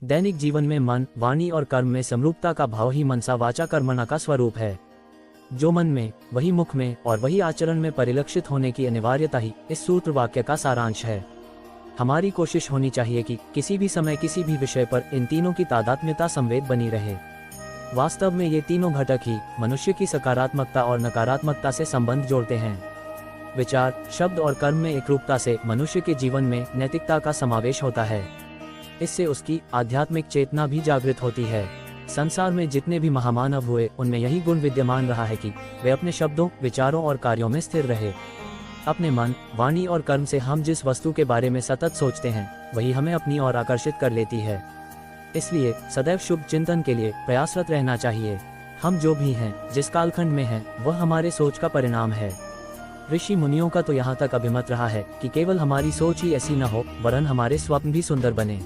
दैनिक जीवन में मन, वाणी और कर्म में समरूपता का भाव ही मनसा वाचा कर्मणा का स्वरूप है। जो मन में, वही मुख में और वही आचरण में परिलक्षित होने की अनिवार्यता ही इस सूत्र वाक्य का सारांश है। हमारी कोशिश होनी चाहिए कि किसी भी समय किसी भी विषय पर इन तीनों की तादात्म्यता संवेद बनी रहे। वास्तव में ये तीनों घटक ही मनुष्य की सकारात्मकता और नकारात्मकता से संबंध जोड़ते हैं। विचार, शब्द और कर्म में एकरूपता से मनुष्य के जीवन में नैतिकता का समावेश होता है। इससे उसकी आध्यात्मिक चेतना भी जागृत होती है। संसार में जितने भी महामानव हुए उनमें यही गुण विद्यमान रहा है कि वे अपने शब्दों, विचारों और कार्यों में स्थिर रहे। अपने मन, वाणी और कर्म से हम जिस वस्तु के बारे में सतत सोचते हैं वही हमें अपनी ओर आकर्षित कर लेती है। इसलिए सदैव शुभ चिंतन के लिए प्रयासरत रहना चाहिए। हम जो भी हैं, जिस कालखंड में हैं, वह हमारे सोच का परिणाम है। ऋषि मुनियों का तो यहाँ तक अभिमत रहा है कि केवल हमारी सोच ही ऐसी न हो वरन हमारे स्वप्न भी सुंदर बने।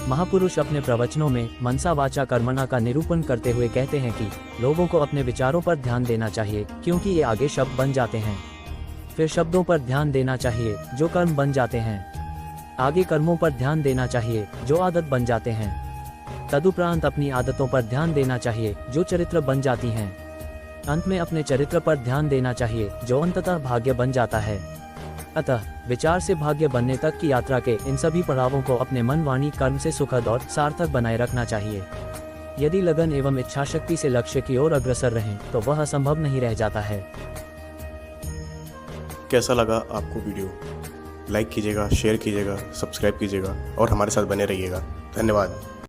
महापुरुष अपने प्रवचनों में मनसा वाचा कर्मणा का निरूपण करते हुए कहते हैं कि लोगों को अपने विचारों पर ध्यान देना चाहिए क्योंकि ये आगे शब्द बन जाते हैं। फिर शब्दों पर ध्यान देना चाहिए जो कर्म बन जाते हैं। आगे कर्मों पर ध्यान देना चाहिए जो आदत बन जाते हैं। तदुपरांत अपनी आदतों पर ध्यान देना चाहिए जो चरित्र बन जाती हैं। अंत में अपने चरित्र पर ध्यान देना चाहिए जो अंततः भाग्य बन जाता है। अतः विचार से भाग्य बनने तक की यात्रा के इन सभी पड़ावों को अपने मन, वाणी, कर्म से सुखद और सार्थक बनाए रखना चाहिए। यदि लगन एवं इच्छाशक्ति से लक्ष्य की ओर अग्रसर रहें तो वह असंभव नहीं रह जाता है। कैसा लगा आपको वीडियो? लाइक कीजिएगा, शेयर कीजिएगा, सब्सक्राइब कीजिएगा और हमारे साथ बने रहिएगा। धन्यवाद।